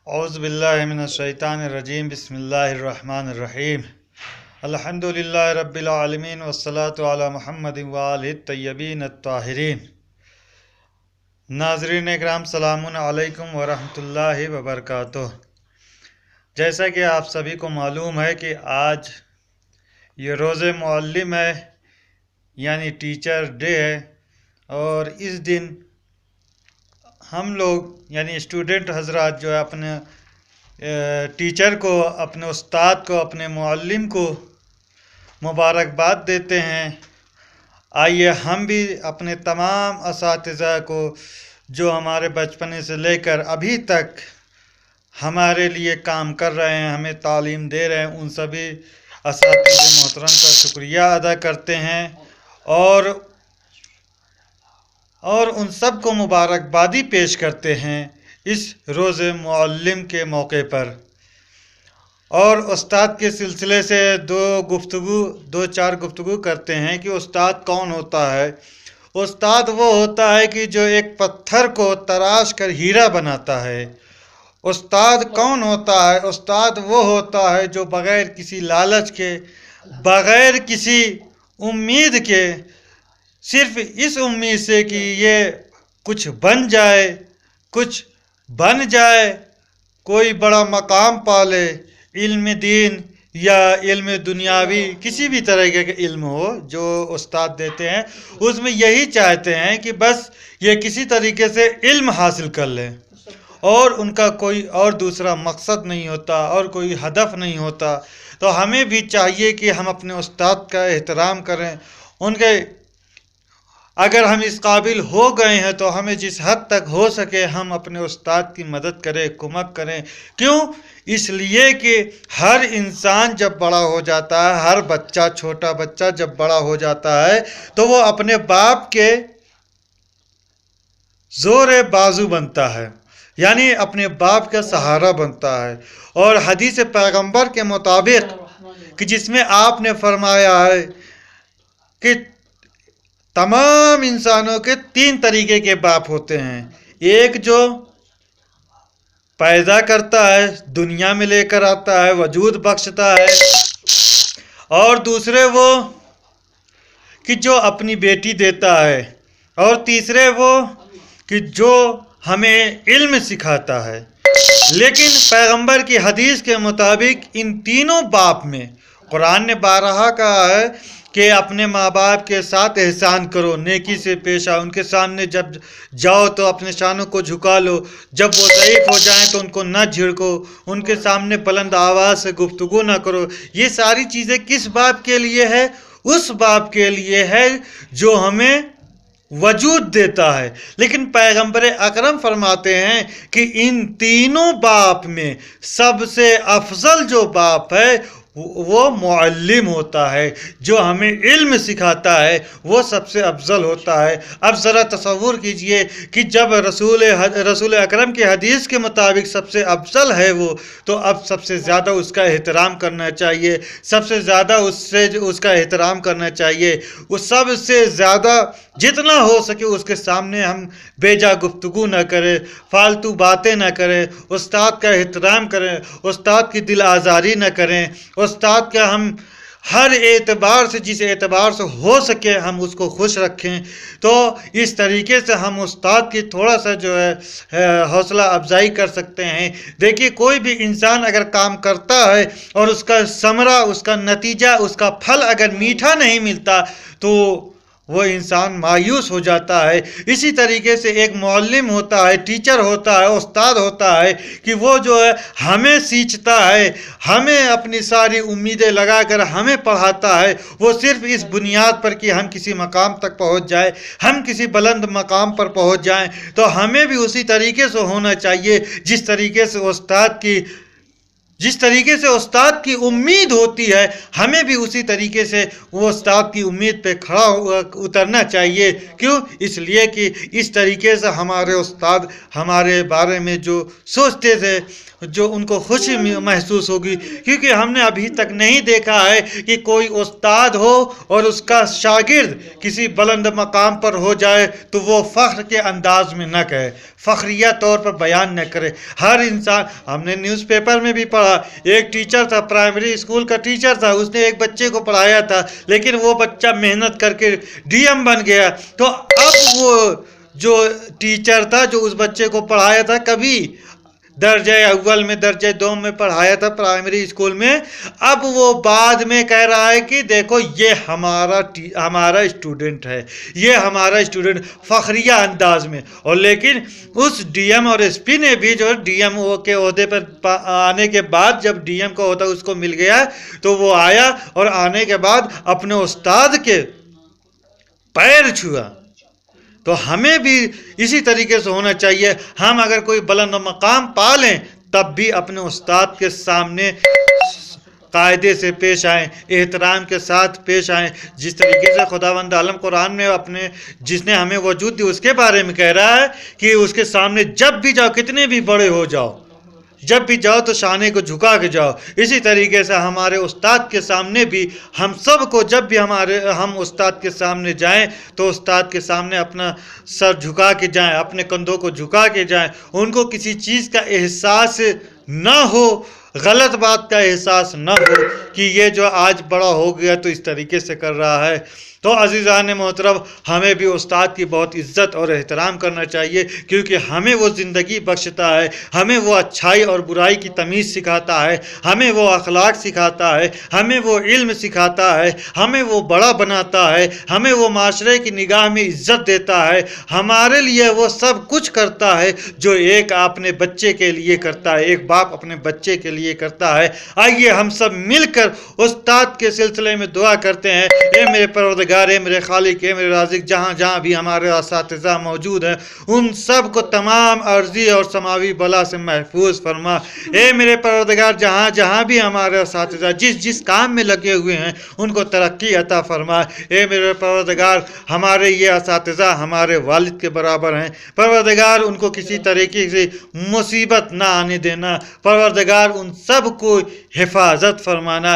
औज़ु बिल्लाहि मिनश्शैतानिर्रजीम बिस्मिल्लाहिर्रहमानिर्रहीम अल्हम्दुलिल्लाहि रब्बिल आलमीन वस्सलातु अला मुहम्मदिन व आलिहि तय्यबीन अत्ताहिरीन। नाज़रीन इकराम, सलामुन अलैकुम व रहमतुल्लाहि व बरकातुहू। जैसा कि आप सभी को मालूम है कि आज ये रोज़े मुअल्लिम है, यानी टीचर डे है, और इस दिन हम लोग यानी स्टूडेंट हजरात जो है अपने टीचर को, अपने उस्ताद को, अपने मुअल्लिम को मुबारकबाद देते हैं। आइए हम भी अपने तमाम असातिज़ा को जो हमारे बचपने से लेकर अभी तक हमारे लिए काम कर रहे हैं, हमें तालीम दे रहे हैं, उन सभी असातिज़ा मोहतरम का शुक्रिया अदा करते हैं और उन सब को मुबारकबादी पेश करते हैं इस रोज़े मुअल्लिम के मौके पर। और उस्ताद के सिलसिले से दो चार गुफ्तगू करते हैं कि उस्ताद कौन होता है। उस्ताद वो होता है कि जो एक पत्थर को तराश कर हीरा बनाता है। उस्ताद कौन होता है? उस्ताद वो होता है जो बग़ैर किसी लालच के, बग़ैर किसी उम्मीद के, सिर्फ इस उम्मीद से कि ये कुछ बन जाए, कुछ बन जाए, कोई बड़ा मकाम पाले, इल्म दीन या इल्म दुनियावी, किसी भी तरह के इल्म हो जो उस्ताद देते हैं, उसमें यही चाहते हैं कि बस ये किसी तरीके से इल्म हासिल कर लें, और उनका कोई और दूसरा मकसद नहीं होता और कोई हदफ नहीं होता। तो हमें भी चाहिए कि हम अपने उस्ताद का एहतराम करें। उनके अगर हम इस काबिल हो गए हैं तो हमें जिस हद तक हो सके हम अपने उस्ताद की मदद करें, कुमक करें। क्यों? इसलिए कि हर इंसान जब बड़ा हो जाता है, हर बच्चा, छोटा बच्चा जब बड़ा हो जाता है तो वो अपने बाप के ज़ोर बाजू बनता है, यानी अपने बाप का सहारा बनता है। और हदीस पैगंबर के मुताबिक कि जिसमें आपने फरमाया है कि तमाम इंसानों के तीन तरीके के बाप होते हैं। एक जो पैदा करता है, दुनिया में लेकर आता है, वजूद बख्शता है, और दूसरे वो कि जो अपनी बेटी देता है, और तीसरे वो कि जो हमें इल्म सिखाता है। लेकिन पैगंबर की हदीस के मुताबिक इन तीनों बाप में कुरान ने बारहा कहा है कि अपने माँ बाप के साथ एहसान करो, नेकी से पेश आओ, उनके सामने जब जाओ तो अपने शानों को झुका लो, जब वो ज़ईफ़ हो जाएं तो उनको न झिड़को, उनके सामने बुलंद आवाज़ से गुफ्तगू ना करो। ये सारी चीज़ें किस बाप के लिए है? उस बाप के लिए है जो हमें वजूद देता है। लेकिन पैगंबर अकरम फरमाते हैं कि इन तीनों बाप में सबसे अफजल जो बाप है वो मुअल्लिम होता है, जो हमें इल्म सिखाता है, वो सबसे अफजल होता है। अब ज़रा तसव्वुर कीजिए कि जब रसूल अकरम की हदीस के मुताबिक सबसे अफजल है वो, तो अब सबसे ज़्यादा उसका एहतराम करना चाहिए, सबसे ज़्यादा उसका एहतराम करना चाहिए। वो सबसे ज़्यादा जितना हो सके उसके सामने हम बेजा गुफ्तगू न करें, फालतू बातें न करें, उस्ताद का एहतराम करें, उस्ताद की दिल आज़ारी न करें, उस्ताद का हम हर एतबार से, जिस एतबार से हो सके हम उसको खुश रखें। तो इस तरीके से हम उस्ताद की थोड़ा सा जो है हौसला अफजाई कर सकते हैं। देखिए, कोई भी इंसान अगर काम करता है और उसका समरा, उसका नतीजा, उसका फल अगर मीठा नहीं मिलता तो वो इंसान मायूस हो जाता है। इसी तरीके से एक मुअल्लिम होता है, टीचर होता है, उस्ताद होता है कि वो जो है हमें सींचता है, हमें अपनी सारी उम्मीदें लगाकर हमें पढ़ाता है। वो सिर्फ इस बुनियाद पर कि हम किसी मकाम तक पहुंच जाए, हम किसी बुलंद मकाम पर पहुंच जाएं। तो हमें भी उसी तरीके से होना चाहिए जिस तरीके से उस्ताद की जिस तरीके से उस्ताद की उम्मीद होती है, हमें भी उसी तरीके से वो उस्ताद की उम्मीद पे खड़ा उतरना चाहिए। क्यों? इसलिए कि इस तरीके से हमारे उस्ताद हमारे बारे में जो सोचते थे, जो उनको खुशी महसूस होगी। क्योंकि हमने अभी तक नहीं देखा है कि कोई उस्ताद हो और उसका शागिर्द किसी बुलंद मकाम पर हो जाए तो वो फ़ख्र के अंदाज में न कहे, फ़ख्रिया तौर पर बयान न करे। हर इंसान, हमने न्यूज़पेपर में भी पढ़ा, एक टीचर था, प्राइमरी स्कूल का टीचर था, उसने एक बच्चे को पढ़ाया था, लेकिन वो बच्चा मेहनत करके डीएम बन गया। तो अब वो जो टीचर था, जो उस बच्चे को पढ़ाया था, कभी दर्जे अव्वल में, दर्जे दो में पढ़ाया था प्राइमरी स्कूल में, अब वो बाद में कह रहा है कि देखो ये हमारा स्टूडेंट है, ये हमारा स्टूडेंट, फखरिया अंदाज में। और लेकिन उस डीएम और एसपी ने भी जो डीएम के ओहदे पर आने के बाद, जब डीएम का ओहदा उसको मिल गया, तो वो आया और आने के बाद अपने उस्ताद के पैर छुआ। तो हमें भी इसी तरीके से होना चाहिए। हम अगर कोई बुलंद मकाम पा लें, तब भी अपने उस्ताद के सामने कायदे से पेश आएँ, एहतराम के साथ पेश आएँ। जिस तरीके से खुदावंद आलम कुरान में अपने जिसने हमें वजूद दी उसके बारे में कह रहा है कि उसके सामने जब भी जाओ, कितने भी बड़े हो जाओ, जब भी जाओ तो शाने को झुका के जाओ। इसी तरीके से हमारे उस्ताद के सामने भी हम सब को, जब भी हम उस्ताद के सामने जाएं, तो उस्ताद के सामने अपना सर झुका के जाएं, अपने कंधों को झुका के जाएं। उनको किसी चीज़ का एहसास ना हो, गलत बात का एहसास ना हो कि ये जो आज बड़ा हो गया तो इस तरीके से कर रहा है। तो अज़ीज़ान मोहतरम, हमें भी उस्ताद की बहुत इज़्ज़त और एहतराम करना चाहिए, क्योंकि हमें वो ज़िंदगी बख्शता है, हमें वो अच्छाई और बुराई की तमीज़ सिखाता है, हमें वो अखलाक सिखाता है, हमें वो इल्म सिखाता है, हमें वो बड़ा बनाता है, हमें वो माशरे की निगाह में इज़्ज़त देता है, हमारे लिए वो सब कुछ करता है जो एक अपने बच्चे के लिए करता है, एक बाप अपने बच्चे के लिए करता है। आइए हम सब मिलकर उस्ताद के सिलसिले में दुआ करते हैं। ए मेरे परवरदिगार, मेरे खालिक, मेरे राज़िक, जहाँ जहाँ भी हमारे असातिज़ा मौजूद हैं, उन सब को तमाम अर्जी और समावी बला से महफूज फरमा। ए मेरे परवरदिगार, जहाँ जहाँ भी हमारे असातिज़ा जिस जिस काम में लगे हुए हैं, उनको तरक्की अता फरमा। ए मेरे परवरदिगार, हमारे ये असातिज़ा हमारे वालिद के बराबर हैं। परवरदिगार, उनको किसी तरीके से मुसीबत ना आने देना। परवरदिगार, उन सब को हिफाजत फरमाना।